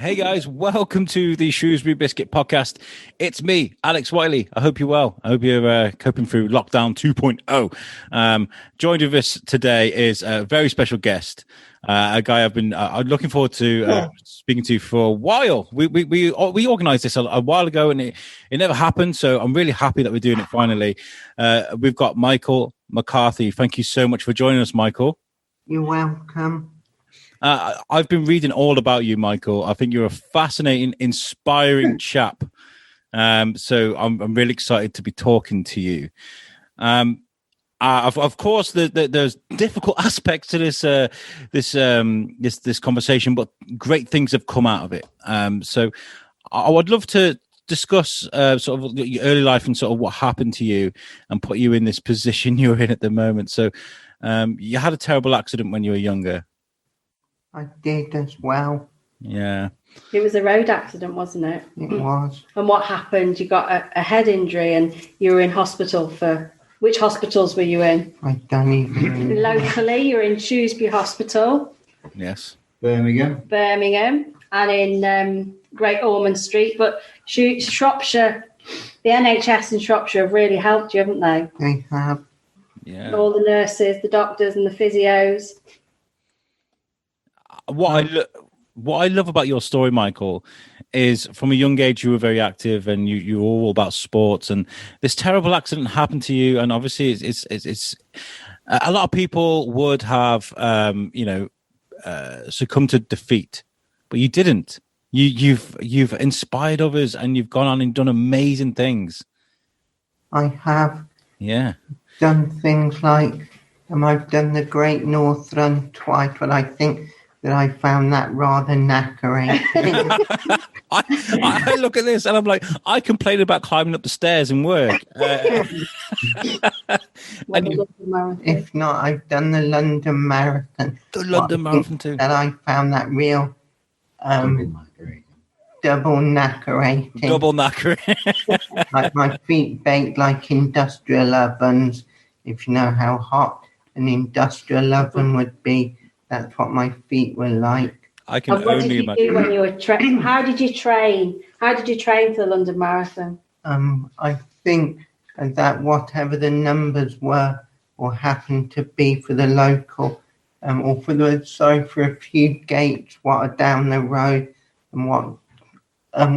Hey guys, welcome to the Shrewsbury Biscuit podcast. It's me, Alex Wiley. I hope you're well. I hope you're coping through lockdown 2.0. Joined with us today is a very special guest, a guy I've been looking forward to speaking to for a while. We organised this a while ago and it never happened. So I'm really happy that we're doing it finally. We've got Michael McCarthy. Thank you so much for joining us, Michael. You're welcome. I've been reading all about you, Michael. I think you're a fascinating, inspiring chap. So I'm really excited to be talking to you. Of course, there's difficult aspects to this conversation, but great things have come out of it. So I would love to discuss sort of your early life and sort of what happened to you and put you in this position you're in at the moment. So you had a terrible accident when you were younger. I did as well. Yeah. It was a road accident, wasn't it? It was. And what happened? You got a head injury and you were in hospital for... Which hospitals were you in? I don't even know. Locally, you're in Shrewsbury Hospital. Yes. Birmingham. And in Great Ormond Street. But Shropshire, the NHS in Shropshire have really helped you, haven't they? They have. Yeah. All the nurses, the doctors and the physios. What I love about your story, Michael, is from a young age you were very active and you were all about sports, and this terrible accident happened to you, and obviously it's a lot of people would have succumbed to defeat, but you didn't. You've inspired others and you've gone on and done amazing things. I have. Yeah. Done things like I've done the Great North Run twice, but I think that I found that rather knackering. I look at this and I'm like, I complain about climbing up the stairs in work. If not, I've done the London Marathon. The London Marathon too. And I found that real double knackering. Double knackering. Like my feet baked like industrial ovens. If you know how hot an industrial oven would be, that's what my feet were like. I can only imagine. What did you do when you were How did you train? How did you train for the London Marathon? I think that whatever the numbers were or happened to be for the local, or for a few gates what are down the road and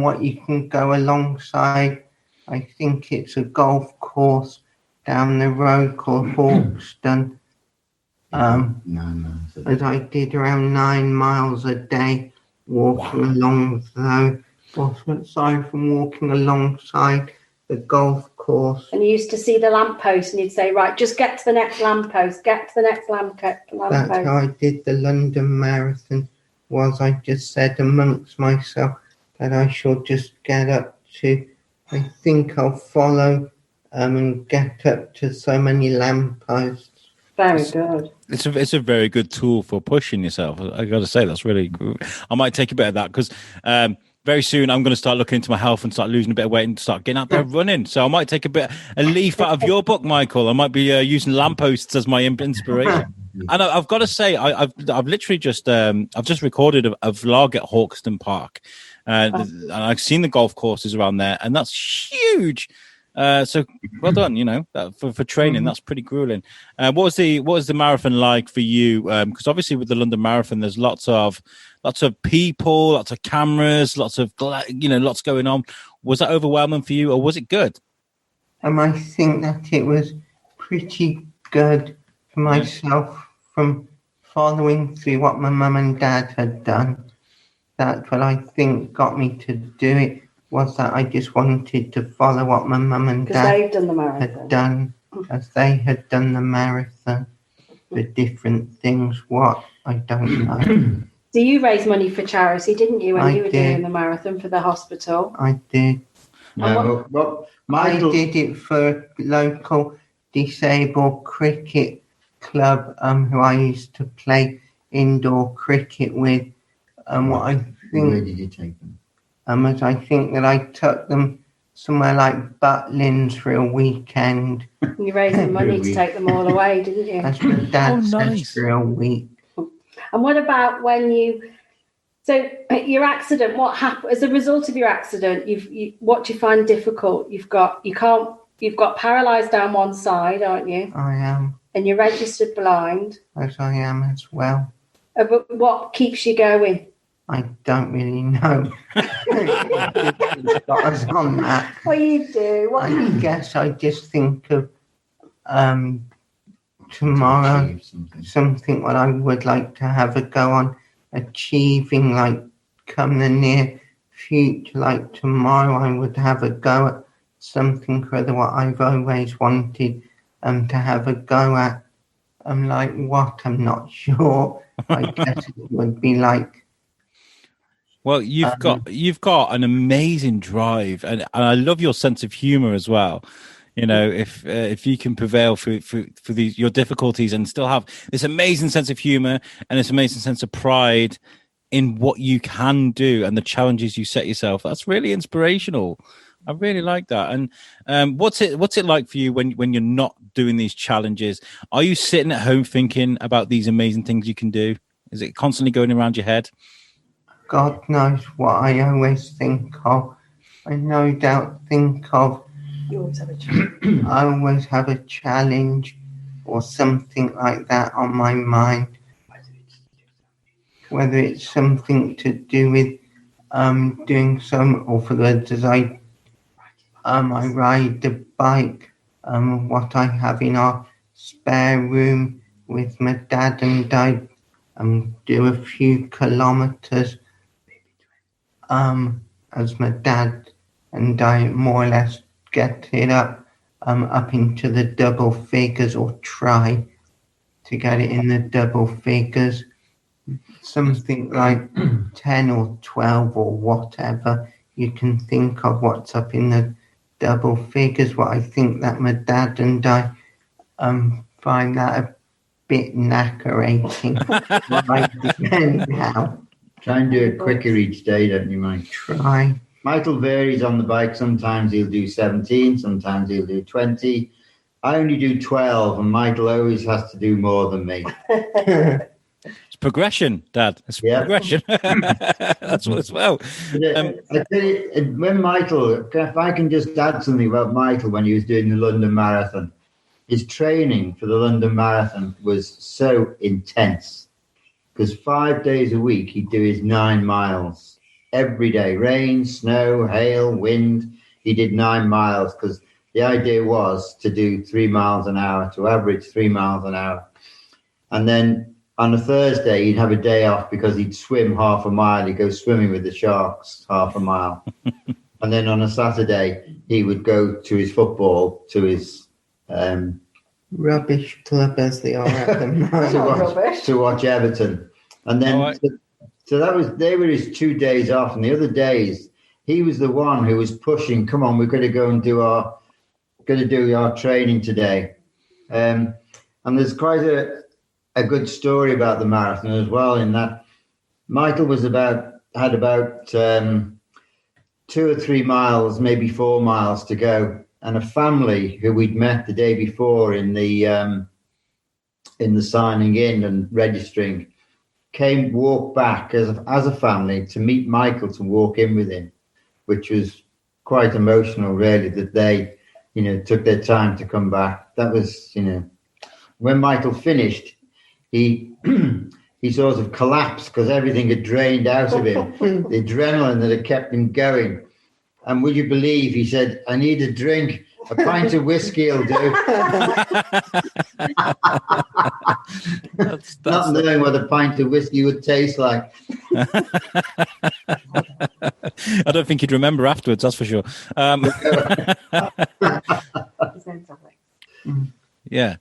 what you can go alongside. I think it's a golf course down the road called Hawkston. As I did around 9 miles a day walking along aside from walking alongside the golf course. And you used to see the lamppost and you'd say, right, just get to the next lamppost, get to the next lamppost. That's how I did the London Marathon. I just said amongst myself that I shall just get up to, I think I'll follow and get up to so many lampposts. Very good. It's a very good tool for pushing yourself. I got to say, that's really good. I might take a bit of that because very soon I'm going to start looking into my health and start losing a bit of weight and start getting out there running. So I might take a leaf out of your book, Michael. I might be using lampposts as my inspiration. And I've got to say, I've literally just I've just recorded a vlog at Hawkston Park, and I've seen the golf courses around there, and that's huge. So well done, for training. That's pretty grueling. What was the marathon like for you? Because obviously with the London Marathon, there's lots of people, lots of cameras, lots going on. Was that overwhelming for you, or was it good? I think that it was pretty good for myself from following through what my mum and dad had done. That's what I think got me to do it. Was that I just wanted to follow what my mum and dad had done, as they had done the marathon for different things. What? I don't know. So you raised money for charity, didn't you, when you were did. doing the marathon for the hospital? I did. No, I did it for a local disabled cricket club who I used to play indoor cricket with. Where did you take them? As I think that I took them somewhere like Butlins for a weekend. You raised the money to take them all away, didn't you? That's what Dad says for a week. And what about when you So your accident, what happened as a result of your accident? What do you find difficult? You've got paralysed down one side, aren't you? I am, And you're registered blind. as I am as well. But what keeps you going? I don't really know. Got us on that. What you do? I guess I just think of tomorrow, Achieve something. something what I would like to have a go on achieving, like come the near future, like tomorrow I would have a go at something or other what I've always wanted to have a go at. Like what, I'm not sure. I guess it would be like, Well, you've got an amazing drive, and I love your sense of humor as well. You know, if you can prevail for these your difficulties and still have this amazing sense of humor and this amazing sense of pride in what you can do and the challenges you set yourself, that's really inspirational. I really like that. And what's it like for you when you're not doing these challenges? Are you sitting at home thinking about these amazing things you can do? Is it constantly going around your head? God knows what I always think of. I no doubt think of, You always have a chance. I always have a challenge or something like that on my mind. Whether it's something to do with doing some, or for the others, I ride the bike, what I have in our spare room with my dad, and I do a few kilometres as my dad, and I more or less get it up into the double figures, or try to get it in the double figures, something like 10 or 12 or whatever you can think of what's up in the double figures. What I think that my dad and I find that a bit knackerating. Right then now. Try and do it quicker each day, don't you, Mike? Try. Michael varies on the bike. Sometimes he'll do 17, sometimes he'll do 20. I only do 12, and Michael always has to do more than me. It's progression, Dad. It's progression. That's what as well. I tell you, when Michael, if I can just add something about Michael when he was doing the London Marathon, his training for the London Marathon was so intense, because 5 days a week he'd do his 9 miles every day. Rain, snow, hail, wind. He did 9 miles because the idea was to do 3 miles an hour, to average 3 miles an hour. And then on a Thursday, he'd have a day off because he'd swim half a mile. He'd go swimming with the sharks half a mile. And then on a Saturday, he would go to his football, to his Rubbish club as they are at the moment. to watch Everton. And then so they were his 2 days off, and the other days he was the one who was pushing, come on, we're going to go and do our training today. And there's quite a good story about the marathon as well, in that Michael had about 2 or 3 miles, maybe 4 miles to go, and a family who we'd met the day before in the signing in and registering walked back as a family to meet Michael, to walk in with him, which was quite emotional, really, that they, took their time to come back. That was, when Michael finished, he sort of collapsed because everything had drained out of him, the adrenaline that had kept him going. And would you believe, he said, I need a drink. A pint of whiskey will do. That's Not knowing what a pint of whiskey would taste like. I don't think he'd remember afterwards, that's for sure. Yeah.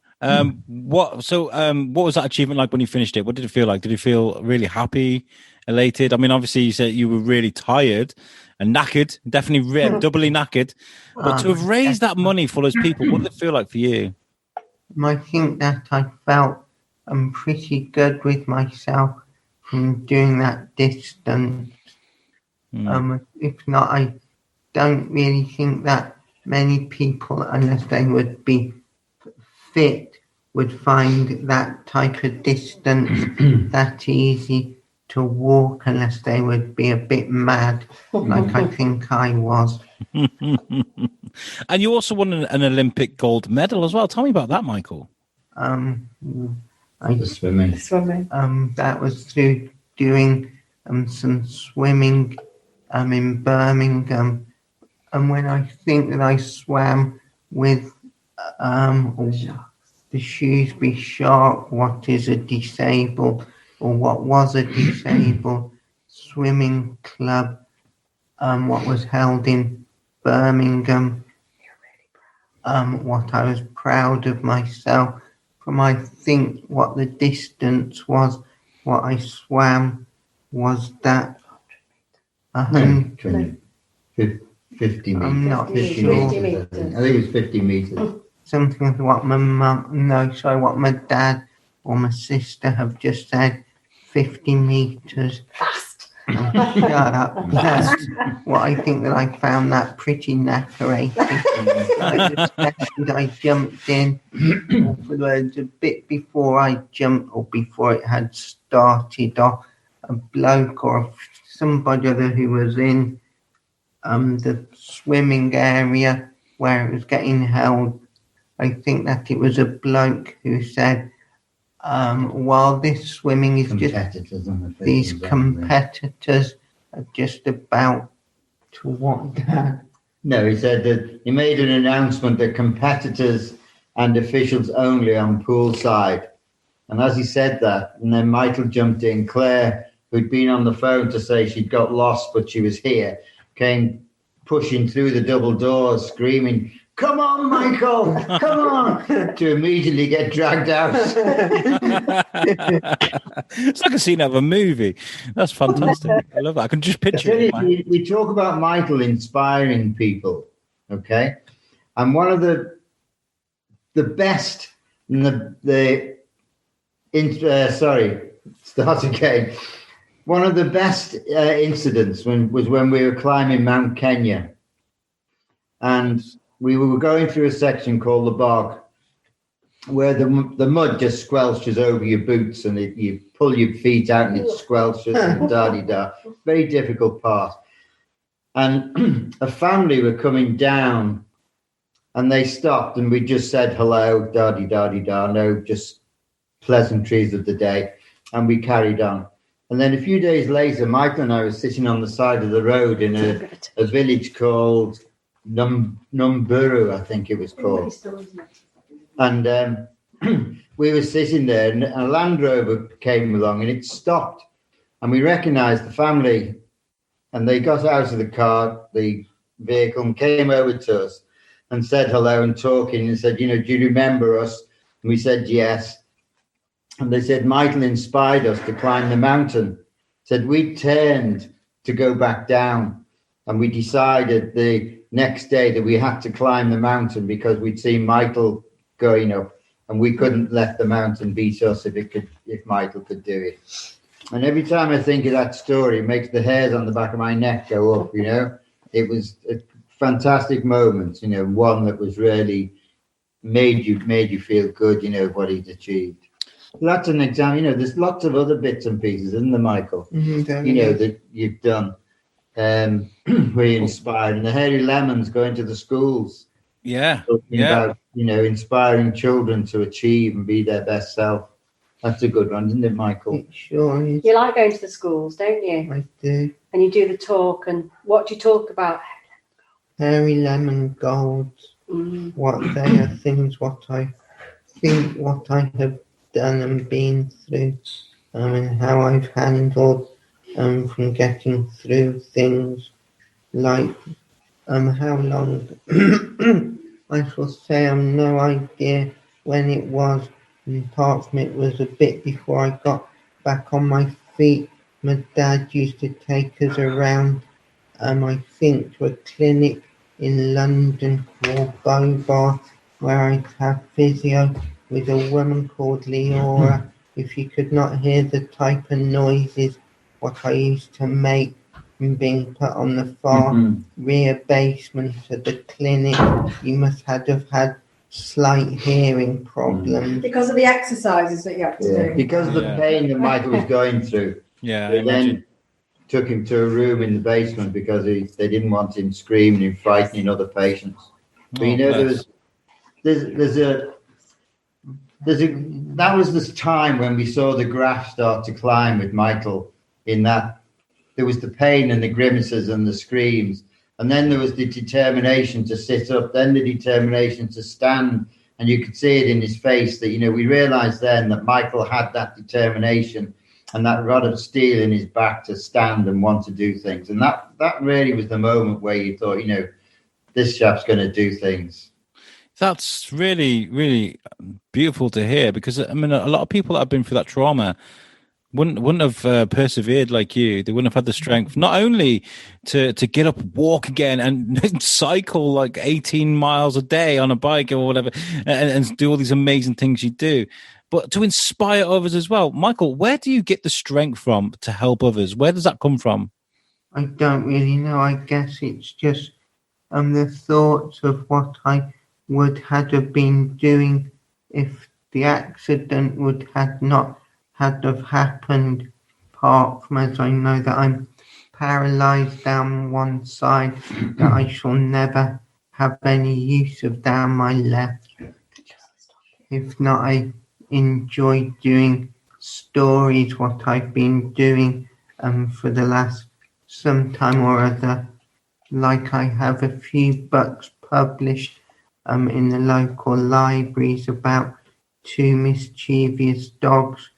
What was that achievement like when you finished it? What did it feel like? Did you feel really happy, elated? I mean, obviously you said you were really tired and knackered, definitely doubly knackered. But to have raised that money for those people, what did it feel like for you? I think that I felt pretty good with myself from doing that distance. If not, I don't really think that many people, unless they would be fit, would find that type of distance that easy to walk unless they would be a bit mad, like I think I was. And you also won an Olympic gold medal as well. Tell me about that, Michael. Swimming. That was through doing some swimming in Birmingham, and when I think that I swam with the Shrewsbury Shark, what was a disabled swimming club, what was held in Birmingham. What I was proud of myself from, I think what the distance was, what I swam was that 100. 50 meters. I'm not 50 sure. meters, I think it was 50 meters. Something of what what my dad or my sister have just said, 50 meters. Fast. Shut up. That's what I think that I found that pretty knackerating. I jumped in, a bit before I jumped, or before it had started off, a bloke or somebody other who was in the swimming area where it was getting held. I think that it was a bloke who said, while this swimming is these competitors are just about to what, Dad? No, he said that he made an announcement that competitors and officials only on poolside. And as he said that, and then Michael jumped in, Claire, who'd been on the phone to say she'd got lost, but she was here, came pushing through the double doors, screaming, "Come on, Michael, come on," to immediately get dragged out. It's like a scene out of a movie. That's fantastic. I love that. I can just picture it. We talk about Michael inspiring people, okay? And one of the best, one of the best incidents was when we were climbing Mount Kenya. And we were going through a section called the bog, where the mud just squelches over your boots, and you pull your feet out and it squelches and da-di-da. Very difficult part. And a family were coming down, and they stopped, and we just said hello, da-di-da-di-da, no, just pleasantries of the day, and we carried on. And then a few days later, Michael and I were sitting on the side of the road in a village called Numburu, I think it was called. And we were sitting there, and a Land Rover came along, and it stopped. And we recognized the family, and they got out of the vehicle, and came over to us and said hello and talking, and said, "Do you remember us?" And we said, "Yes." And they said, "Michael inspired us to climb the mountain." Said we turned to go back down, and we decided the next day that we had to climb the mountain because we'd seen Michael going up, and we couldn't let the mountain beat us if Michael could do it. And every time I think of that story, it makes the hairs on the back of my neck go up. It was a fantastic moment. One that was really made you feel good. What he'd achieved. That's an example. There's lots of other bits and pieces, isn't there, Michael? Mm-hmm, that you've done. Where you inspired, and the Hairy Lemons going to the schools. Talking about, inspiring children to achieve and be their best self. That's a good one, isn't it, Michael? It sure is. You like going to the schools, don't you? I do. And you do the talk, and what do you talk about? Hairy Lemon Golds. What they are things, what I think, what I have done and been through, and how I've handled from getting through things, like how long I shall say I've no idea when it was, and apart from it was a bit before I got back on my feet. My dad used to take us around, I think, to a clinic in London called Bobar, where I'd have physio with a woman called Leora. If you could not hear the type of noises what I used to make from being put on the far rear basement of the clinic, you must have had slight hearing problems. Because of the exercises that you have to do. Because of the pain that Michael was going through. Yeah, I They imagine. then took him to a room in the basement because they didn't want him screaming and frightening other patients. But Oh, bless. That was this time when we saw the graph start to climb with Michael, in that there was the pain and the grimaces and the screams, and then there was the determination to sit up, then the determination to stand, and you could see it in his face that, we realized then that Michael had that determination and that rod of steel in his back to stand and want to do things. And that really was the moment where you thought, this chap's going to do things. That's really, really beautiful to hear, because I mean, a lot of people that have been through that trauma wouldn't have persevered like you. They wouldn't have had the strength not only to get up, walk again, and cycle like 18 miles a day on a bike or whatever, and do all these amazing things you do, but to inspire others as well. Michael, where do you get the strength from to help others? Where does that come from? I don't really know. I guess it's just the thoughts of what I would have been doing if the accident would had not had have happened, apart from, as I know that I'm paralysed down one side, that I shall never have any use of down my left. If not, I enjoy doing stories, what I've been doing for the last some time or other. Like, I have a few books published in the local libraries about two mischievous dogs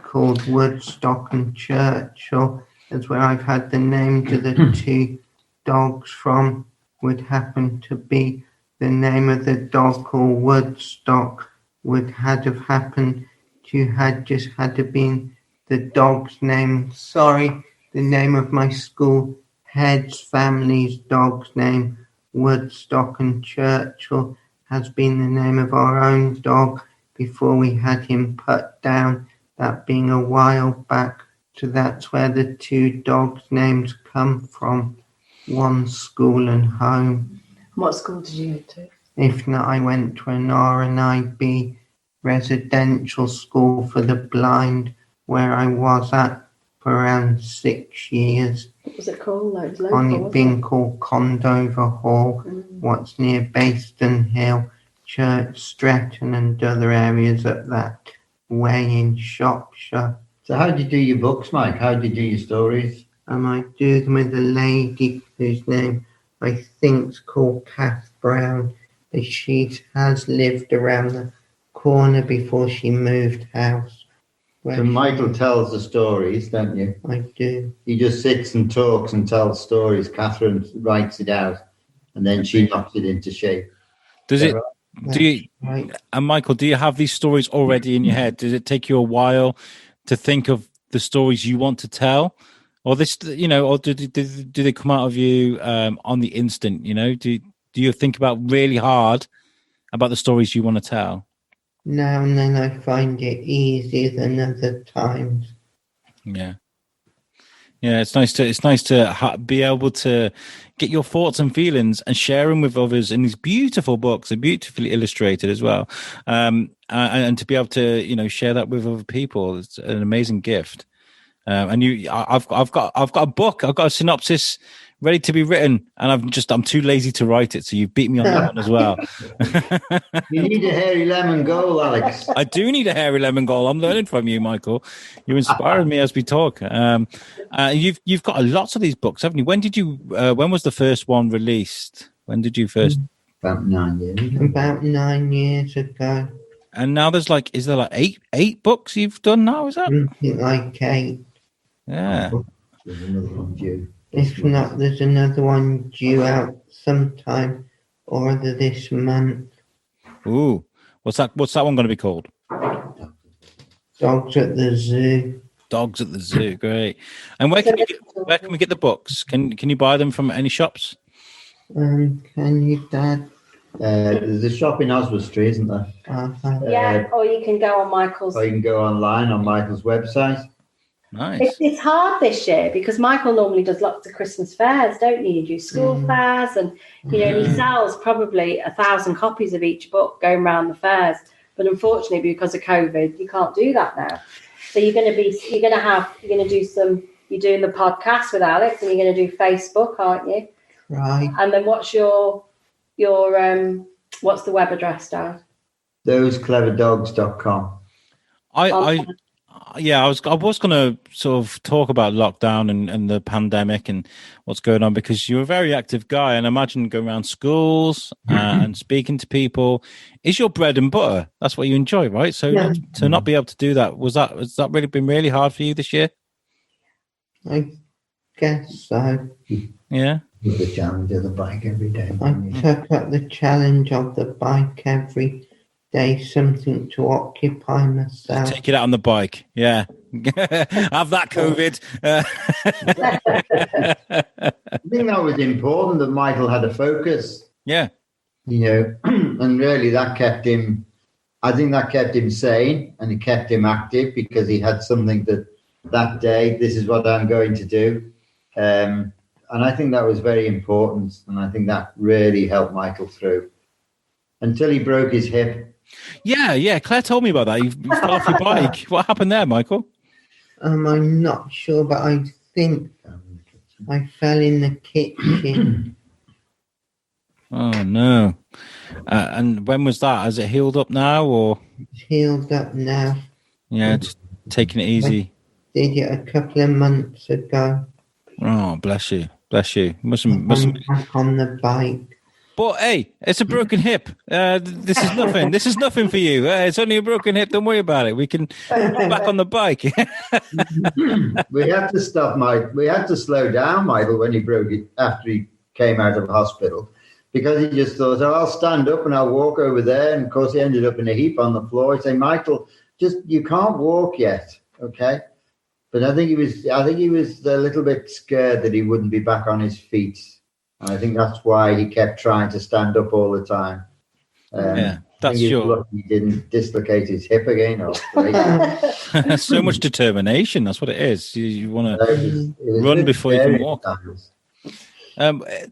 called Woodstock and Churchill. That's where I've had the names of the two dogs from, would happen to be the name of the dog called Woodstock would have happened to had just had to been the dog's name. Sorry, the name of my school head's family's dog's name, Woodstock and Churchill, has been the name of our own dog before we had him put down, that being a while back. So that's where the two dogs' names come from, one school and home. What school did you go to? If not, I went to an RNIB residential school for the blind, where I was at for around 6 years. What was it called? Like, it was local, On it being called Condover Hall, what's near Baston Hill, Church Stretton and other areas up that way in Shropshire. So how do you do your books, Mike? How do you do your stories? I do them with a lady whose name I think's called Kath Brown. She has lived around the corner before she moved house. So Michael tells the stories, don't you? I do. He just sits and talks and tells stories. Catherine writes it out, and then she knocks it into shape. Does it? That's Do you? right. And Michael, do you have these stories already in your head? Does it take you a while to think of the stories you want to tell, or this, or do they come out of you on the instant? Do you think about really hard about the stories you want to tell? Now and then I find it easier than other times. Yeah, it's nice to be able to get your thoughts and feelings and share them with others in these beautiful books. They're beautifully illustrated as well, and to be able to share that with other people. It's an amazing gift. And I've got a book. I've got a synopsis ready to be written, and I'm too lazy to write it. So you beat me on that one as well. You need a hairy lemon goal, Alex. I do need a hairy lemon goal. I'm learning from you, Michael. You're inspiring me as we talk. You've got lots of these books, haven't you? When was the first one released? When did you first? About 9 years. About 9 years ago. And now is there like eight books you've done now? Is that Something like 8. Yeah. There's another one due. If not, there's another one due out sometime or other this month. Ooh, what's that one going to be called? Dogs at the Zoo. Dogs at the Zoo, great. And where can we get the books? Can you buy them from any shops? Can you, Dad? There's a shop in Oswald Street, isn't there? Yeah, or you can go on Michael's. Or you can go online on Michael's website. Nice. It's hard this year because Michael normally does lots of Christmas fairs, don't you? You do school fairs, and he sells probably 1,000 copies of each book going around the fairs. But unfortunately, because of COVID, you can't do that now. So you're going to you're doing the podcast with Alex, and you're going to do Facebook, aren't you? Right. And then what's your what's the web address, Dad? Thosecleverdogs.com. I was going to sort of talk about lockdown and the pandemic and what's going on, because you're a very active guy, and I imagine going around schools and speaking to people is your bread and butter. That's what you enjoy, right? So to not be able to do that, has that really been really hard for you this year? I guess so. Yeah. With the challenge of the bike every day. I took up the challenge of the bike every day, something to occupy myself. Take it out on the bike. Yeah. Have that COVID. I think that was important that Michael had a focus. Yeah. And really that kept him sane, and it kept him active, because he had something that day, this is what I'm going to do. And I think that was very important, and I think that really helped Michael through until he broke his hip. Yeah. Claire told me about that. You fell off your bike. What happened there, Michael? I'm not sure, but I think I fell in the kitchen. Oh no! And when was that? Has it healed up now, or? It's healed up now. Yeah, just taking it easy. I did it a couple of months ago. Oh, bless you. Must I'm back on the bike. But hey, it's a broken hip. This is nothing. This is nothing for you. It's only a broken hip. Don't worry about it. We can get back on the bike. We had to stop Mike. We had to slow down Michael when he broke it after he came out of hospital, because he just thought, I'll stand up and I'll walk over there. And of course, he ended up in a heap on the floor. He'd say, Michael, you can't walk yet, okay? But I think he was a little bit scared that he wouldn't be back on his feet. And I think that's why he kept trying to stand up all the time. That's sure. He didn't dislocate his hip again. So much determination. That's what it is. You want to run before you can walk.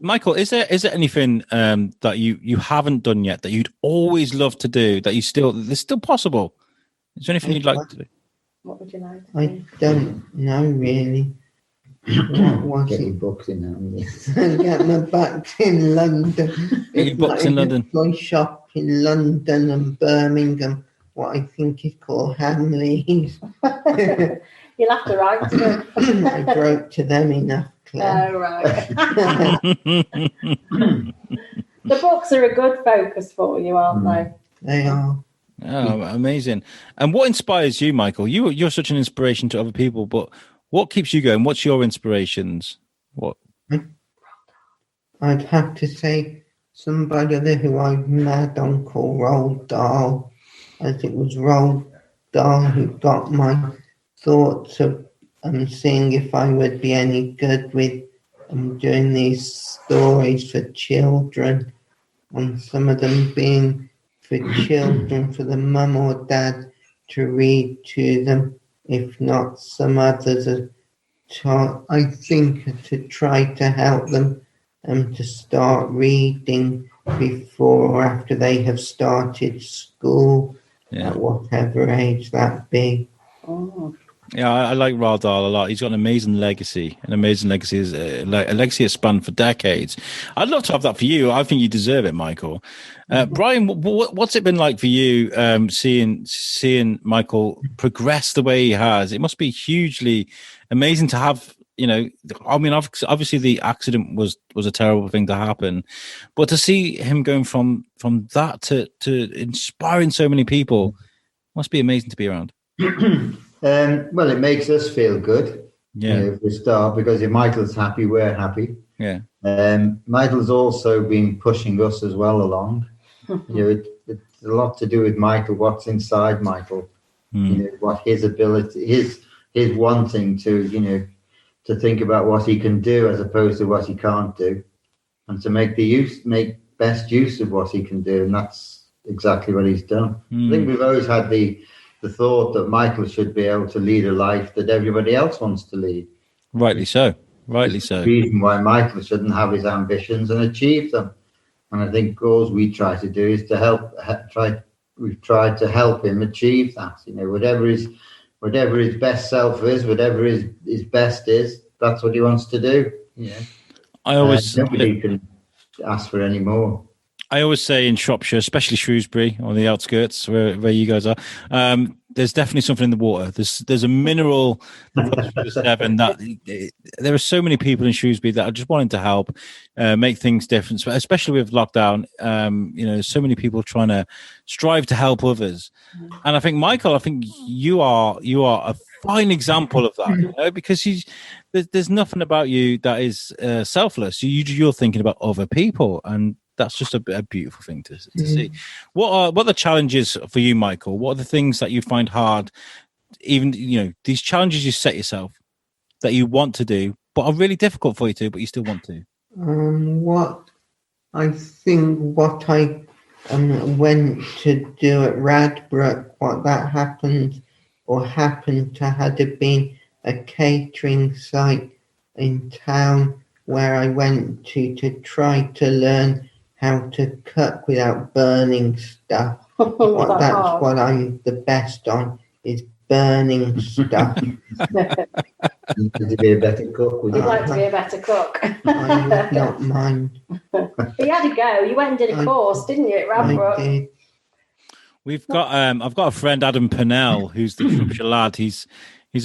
Michael, is there anything that you haven't done yet that you'd always love to do that that's still possible? Is there anything you'd like to do? What would you like to do? I don't know really. What was Get it? your books in now. Get my books in London. Get your books in London. I shop in London and Birmingham, what I think is called Hamleys. You'll have to write to them. I wrote to them enough, Claire. Oh, right. The books are a good focus for you, aren't they? They are. Oh, amazing. And what inspires you, Michael? You're such an inspiration to other people, but what keeps you going? What's your inspirations? What? I'd have to say somebody who I've met on called Roald Dahl, as it was Roald Dahl who got my thoughts of seeing if I would be any good with doing these stories for children, and some of them being for children, for the mum or dad to read to them. If not, some others are I think to try to help them to start reading before or after they have started school, at whatever age that be. Oh. Yeah, I like Roald Dahl a lot. He's got an amazing legacy. An amazing legacy is a legacy that's spanned for decades. I'd love to have that for you. I think you deserve it, Michael. Brian, what's it been like for you seeing Michael progress the way he has? It must be hugely amazing to have. I mean, obviously the accident was a terrible thing to happen, but to see him going from that to inspiring so many people must be amazing to be around. Well, it makes us feel good. Yeah, for a start, because if Michael's happy, we're happy. Yeah. Michael's also been pushing us as well along. It's a lot to do with Michael. What's inside Michael? What his ability, his wanting to to think about what he can do as opposed to what he can't do, and to make best use of what he can do, and that's exactly what he's done. I think we've always had the thought that Michael should be able to lead a life that everybody else wants to lead. Rightly so. The reason why Michael shouldn't have his ambitions and achieve them. And I think all we try to do is to we've tried to help him achieve that. Whatever his whatever his best self is, whatever his best is, that's what he wants to do. Yeah. I always nobody can ask for any more. I always say in Shropshire, especially Shrewsbury on the outskirts where you guys are, there's definitely something in the water. There's a mineral that runs through the Severn that there are so many people in Shrewsbury that are just wanting to help make things different, especially with lockdown. So many people trying to strive to help others. And I think, Michael, you are a fine example of that, because there's nothing about you that is selfless. You're thinking about other people, and that's just a beautiful thing to see. What are the challenges for you, Michael? What are the things that you find hard, even these challenges you set yourself that you want to do but are really difficult for you to, but you still want to? What I went to do at Radbrook, what that happened to had it been a catering site in town where I went to try to learn how to cook without burning stuff. That's what I'm the best on, is burning stuff. You need to be a better cook. You'd like to be a better cook. I would not mind. But you had to go. You went and did a course, didn't you, at Radbrook? I did. We've got I've got a friend, Adam Purnell, who's the Shropshire lad. He's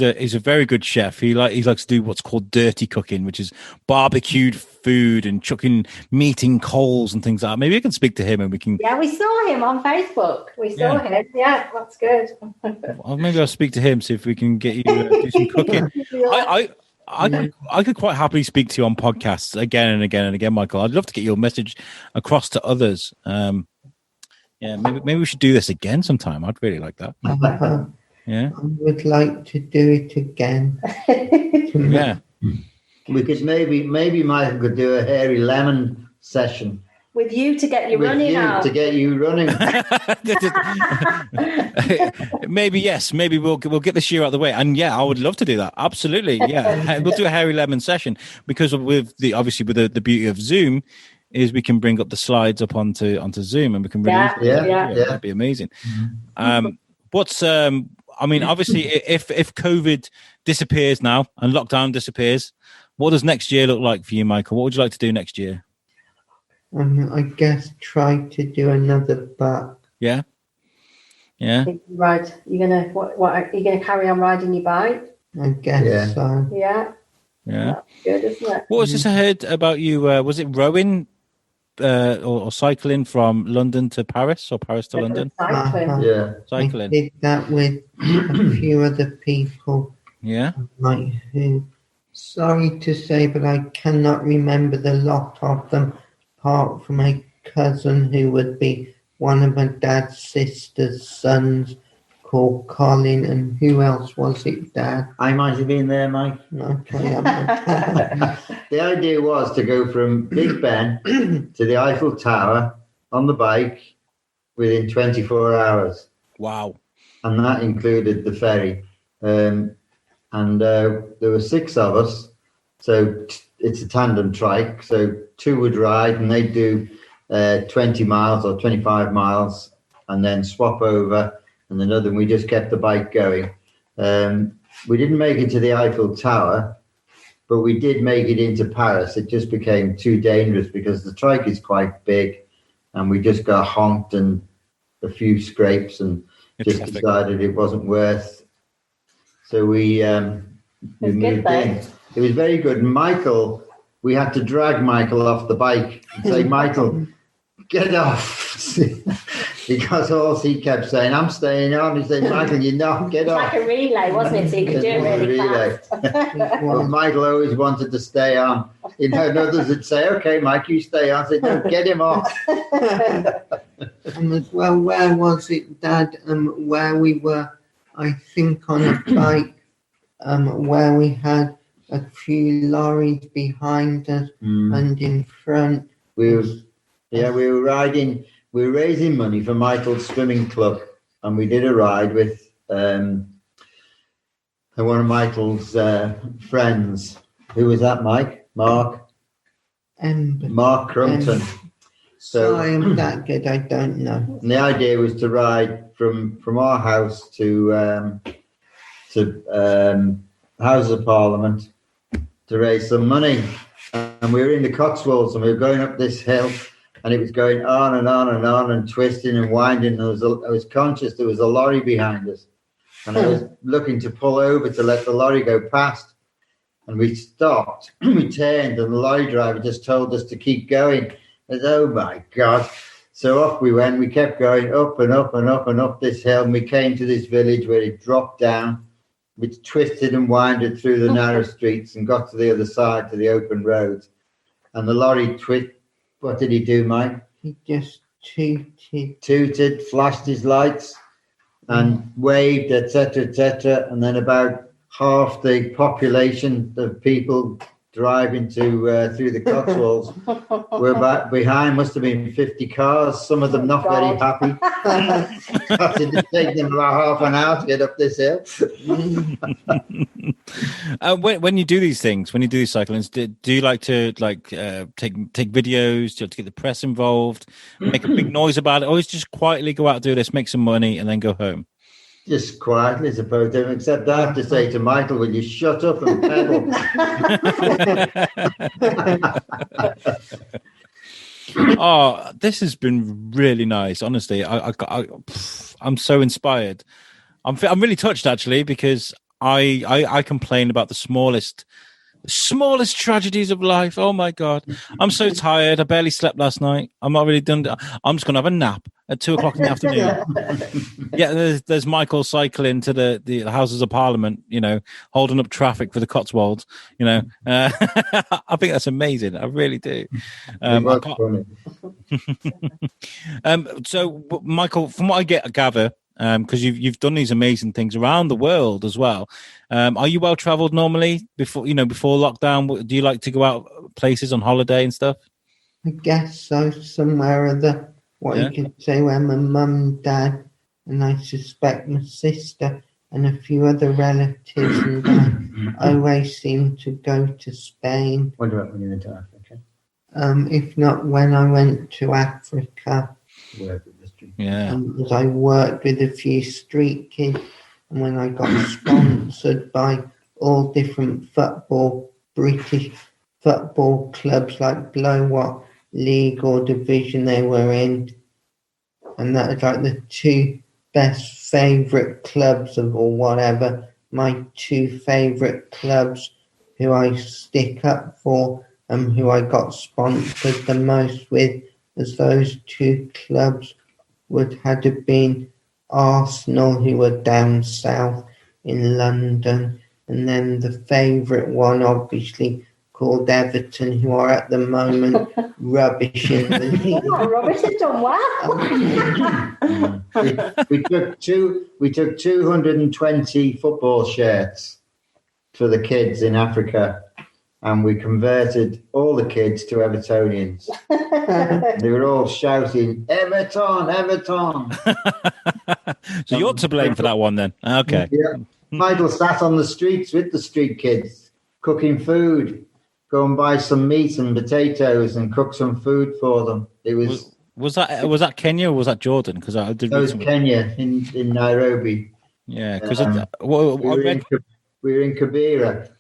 a very good chef. He likes to do what's called dirty cooking, which is barbecued food and chucking meat in coals and things like that. Maybe I can speak to him and we can. Yeah, we saw him on Facebook. We saw him. Yeah, that's good. Well, maybe I'll speak to him, see if we can get you do some cooking. I could quite happily speak to you on podcasts again and again and again, Michael. I'd love to get your message across to others. Maybe we should do this again sometime. I'd really like that. Yeah, I would like to do it again. Yeah, we could maybe Michael could do a hairy lemon session with you to get you running out. To get you running. Maybe yes. Maybe we'll get this year out of the way. And yeah, I would love to do that. Absolutely. Yeah, we'll do a hairy lemon session because with the beauty of Zoom is we can bring up the slides up onto Zoom and we can release. Yeah. That'd be amazing. Obviously, if COVID disappears now and lockdown disappears, what does next year look like for you, Michael? What would you like to do next year? I guess try to do another buck. Yeah. Right. You're gonna what? Are you gonna carry on riding your bike? I guess so. Yeah. Yeah. That's good, isn't it? What was this I heard about you? Was it rowing or cycling from London to Paris or Paris to London? Cycling. Yeah. Cycling. I did that with a few other people. Yeah. Like who? Sorry to say, but I cannot remember the lot of them, apart from my cousin who would be one of my dad's sister's sons, called Colin, and who else was it, Dad? I might have been there, Mike. Okay. The idea was to go from Big Ben to the Eiffel Tower on the bike within 24 hours. Wow. And that included the ferry. There were 6 of us. So it's a tandem trike. So 2 would ride and they'd do 20 miles or 25 miles and then swap over. And another, we just kept the bike going. We didn't make it to the Eiffel Tower, but we did make it into Paris. It just became too dangerous because the trike is quite big and we just got honked and a few scrapes and just decided it wasn't worth. So we moved in. It was very good. Michael, we had to drag Michael off the bike and say, Michael, get off. Because all he kept saying, I'm staying on. He said, Michael, you're not, get off. It's like a relay, wasn't it? So you could do it really fast. Well, Michael always wanted to stay on. And others would say, okay, Mike, you stay on. I said, no, get him off. Well, where was it, Dad? Where we were, I think, on a bike, where we had a few lorries behind us and in front. We were riding. We were raising money for Michael's swimming club, and we did a ride with one of Michael's friends. Who was that, Mike? Mark Crumpton. So I am that good, I don't know. And the idea was to ride from our house to to House of Parliament to raise some money. And we were in the Cotswolds and we were going up this hill and it was going on and on and on and twisting and winding. And I was conscious there was a lorry behind us. And I was looking to pull over to let the lorry go past. And we stopped, we turned, and the lorry driver just told us to keep going. I said, oh my God. So off we went. We kept going up and up and up and up this hill. And we came to this village where it dropped down, which twisted and winded through the narrow streets and got to the other side to the open roads. And the lorry what did he do, Mike? He just tooted. Tooted, flashed his lights and waved, etc., and then about half the population of people driving through the Cotswolds were back behind. Must have been 50 cars. Some of them not very happy. It take them about half an hour to get up this hill. When you do these things, when you do these cyclings, do you like to take videos? Do you like to get the press involved? Make a big noise about it? Or just quietly go out, do this, make some money, and then go home? Just quietly, supposed to, except I have to say to Michael, will you shut up and pedal? Oh, this has been really nice. Honestly, I'm so inspired. I'm really touched actually, because I complain about the smallest tragedies of life. Oh my God, I'm so tired. I barely slept last night. I'm not really done. I'm just gonna have a nap at 2:00 in the afternoon. Yeah, there's Michael cycling to the Houses of Parliament, holding up traffic for the Cotswolds. I think that's amazing. I really do. So, Michael, from what I gather, because you've done these amazing things around the world as well. Are you well traveled normally before lockdown? Do you like to go out places on holiday and stuff? I guess so. Somewhere or other, you could say, where my mum, dad, and I suspect my sister and a few other relatives and I always seem to go to Spain. What about when you went to Africa? If not when I went to Africa. Yeah. Because I worked with a few street kids, and when I got sponsored by all different British football clubs, like below what league or division they were in, and that was like the two best favourite clubs or whatever. My two favourite clubs who I stick up for and who I got sponsored the most with, as those two clubs had it been Arsenal, who were down south in London, and then the favourite one, obviously, called Everton, who are at the moment rubbish in the league. Rubbish has done well. We took 220 football shirts for the kids in Africa, and we converted all the kids to Evertonians. They were all shouting, Everton, Everton. So you're to blame for that one then. Okay. Yeah. Michael sat on the streets with the street kids, cooking food. Go and buy some meat and potatoes and cook some food for them. It was that Kenya or was that Jordan? Because I did. That was Kenya in Nairobi. Yeah, because we were in Kibera,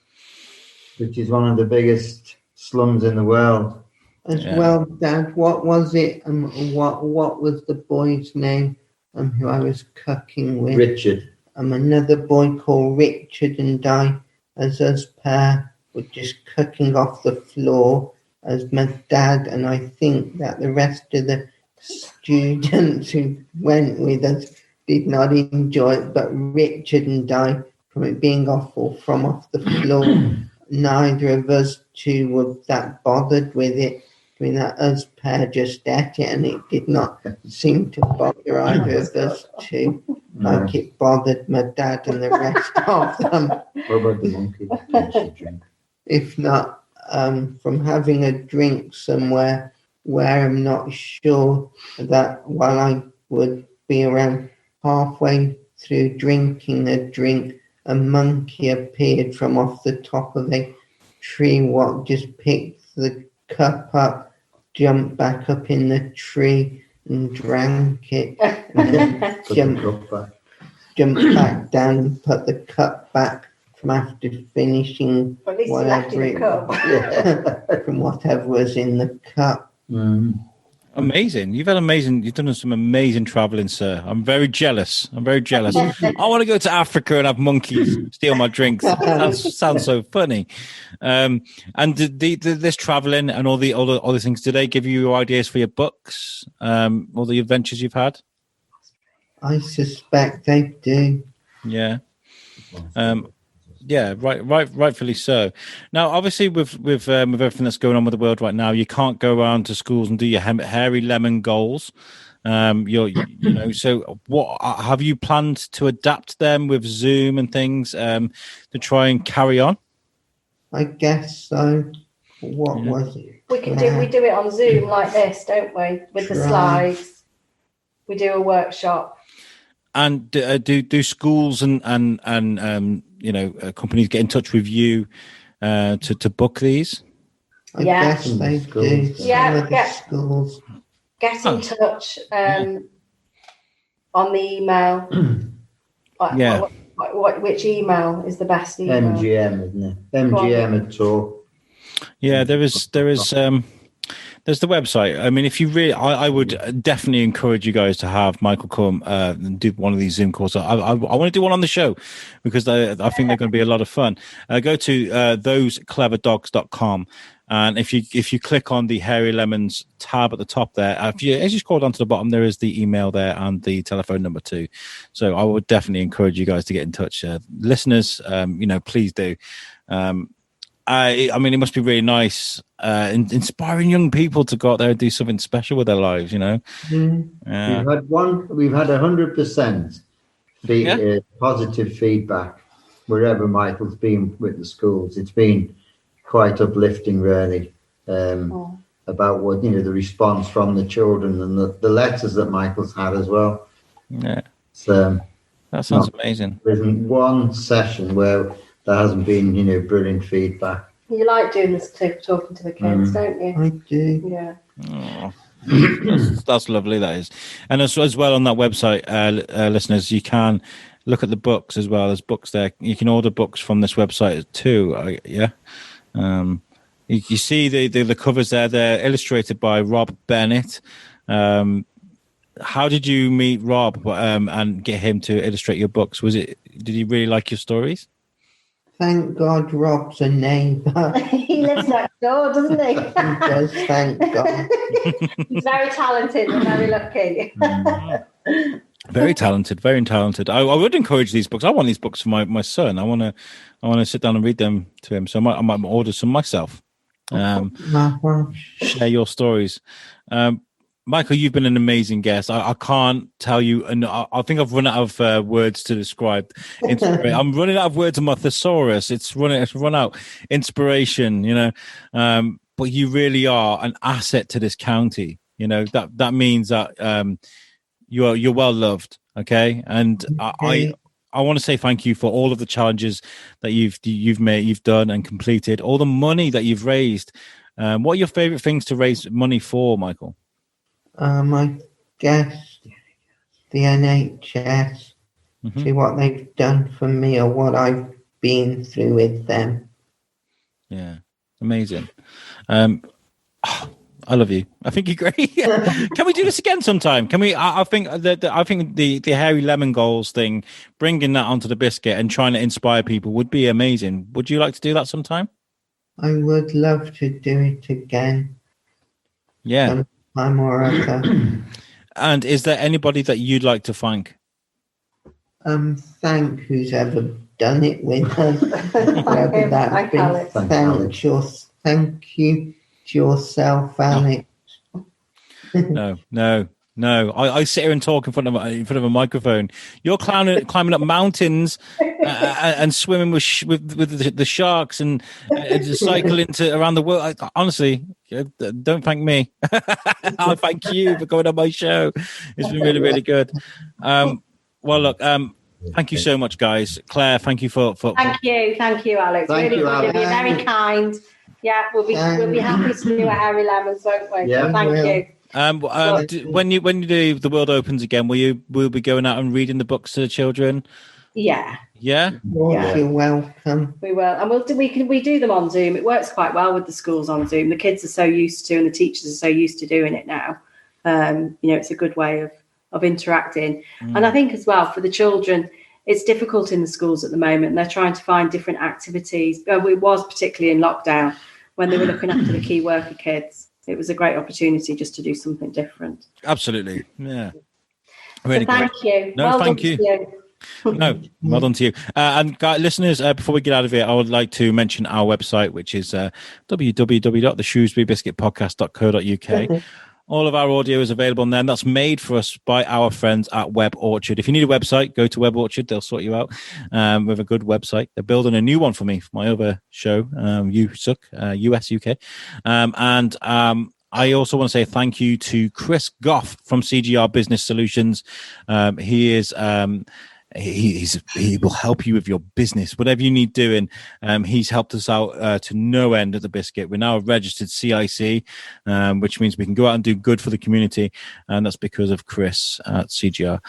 which is one of the biggest slums in the world. Well, Dad, what was it? What was the boy's name? Who I was cooking with? Richard. Another boy called Richard and I, as us pair, were just cooking off the floor as my dad, and I think that the rest of the students who went with us did not enjoy it, but Richard and I, from it being from off the floor, neither of us two were that bothered with it. I mean, that us pair just ate it, and it did not seem to bother either of us two, like it bothered my dad and the rest of them. What about the monkey? If not, from having a drink somewhere where I'm not sure that while I would be around halfway through drinking the drink, a monkey appeared from off the top of a tree, just picked the cup up, jumped back up in the tree and drank it, and then jump back down and put the cup back from after finishing Or at least you left in a cup. from whatever was in the cup. Amazing. You've done some amazing traveling, sir. I'm very jealous. I want to go to Africa and have monkeys steal my drinks. Sounds so funny. And this traveling and all the things, do they give you ideas for your books? All the adventures you've had? I suspect they do. Yeah. Yeah, rightfully so. Now, obviously, with everything that's going on with the world right now, you can't go around to schools and do your hairy lemon goals. So what have you planned to adapt them with Zoom and things to try and carry on? I guess so. What was it? We do it on Zoom like this, don't we? With the slides, we do a workshop. And do schools and companies get in touch with you to book these? I guess they do. Schools. Get in touch on the email. Which email is the best email? MGM, isn't it? MGM at all. Yeah, there is. There's the website. I mean, if you really, I would definitely encourage you guys to have Michael come and do one of these Zoom calls. I want to do one on the show because I think they're going to be a lot of fun. Go to thosecleverdogs.com. And if you click on the Hairy Lemons tab at the top there, as you scroll down to the bottom, there is the email there and the telephone number too. So I would definitely encourage you guys to get in touch. Listeners, please do. I mean, it must be really nice, inspiring young people to go out there and do something special with their lives, We've had 100% positive feedback wherever Michael's been with the schools. It's been quite uplifting, really, about what, the response from the children and the letters that Michael's had as well. Yeah. So that sounds amazing. There isn't one session where there hasn't been, brilliant feedback. You like doing this, talking to the kids, don't you? I do. Yeah. Oh, that's lovely, that is. And as well on that website, listeners, you can look at the books as well. There's books there. You can order books from this website too. You see the covers there. They're illustrated by Rob Bennett. How did you meet Rob and get him to illustrate your books? Did he really like your stories? Thank God Rob's a neighbour. He lives next door, doesn't he? He does, thank God. He's very talented and very lucky. Very talented, very talented. I would encourage these books. I want these books for my son. I want to sit down and read them to him. So I might order some myself. Share your stories. Michael, you've been an amazing guest. I can't tell you, and I think I've run out of words to describe. I'm running out of words on my thesaurus. It's run out. Inspiration, but you really are an asset to this county. That means that you're well loved. Okay, and I want to say thank you for all of the challenges that you've done and completed. All the money that you've raised. What are your favorite things to raise money for, Michael? I guess the NHS, see what they've done for me or what I've been through with them. Yeah, amazing. I love you. I think you're great. Can we do this again sometime? Can we? I think the Hairy Lemon Goals thing, bringing that onto the biscuit and trying to inspire people would be amazing. Would you like to do that sometime? I would love to do it again. Yeah. Sometime or other. And is there anybody that you'd like to thank? Thank who's ever done it with us. Whether that be thank you to yourself, Alex. No. I sit here and talk in front of a microphone. You're climbing up mountains and swimming with the sharks and cycling around the world. Honestly, don't thank me. I'll thank you for going on my show. It's been really, really good. Well, look. Thank you so much, guys. Claire, thank you for Thank you, Alex. Thank you, Alex. You're very kind. Yeah, we'll be happy to do a Hairy Lemons, won't we? Yeah, thank you. When you do the world opens again, will be going out and reading the books to the children? Yeah. Yeah. You're welcome. We will, and we do them on Zoom. It works quite well with the schools on Zoom. The kids are so used to, and the teachers are so used to doing it now. It's a good way of interacting. And I think as well for the children, it's difficult in the schools at the moment. They're trying to find different activities. It was particularly in lockdown when they were looking after the key worker kids. It was a great opportunity just to do something different. Absolutely, yeah. Really so thank you. No, thank you. No, well done to you. And guys, listeners, before we get out of here, I would like to mention our website, which is www.theshrewsburybiscuitpodcast.co.uk. All of our audio is available on there, and that's made for us by our friends at Web Orchard. If you need a website, go to Web Orchard. They'll sort you out with a good website. They're building a new one for me for my other show, You Suck, US, UK. I also want to say thank you to Chris Goff from CGR Business Solutions. He is... He will help you with your business, whatever you need doing. He's helped us out to no end at the Biscuit. We're now a registered CIC, which means we can go out and do good for the community, and that's because of Chris at CGR.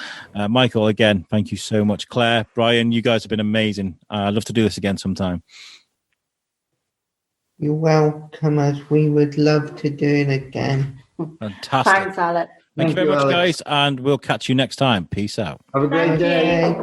Michael, again, thank you so much. Claire, Brian, you guys have been amazing. I'd love to do this again sometime. You're welcome, as we would love to do it again. Fantastic. Thanks, Alex. Thank you very much, Alex. Guys, and we'll catch you next time. Peace out. Have a great day.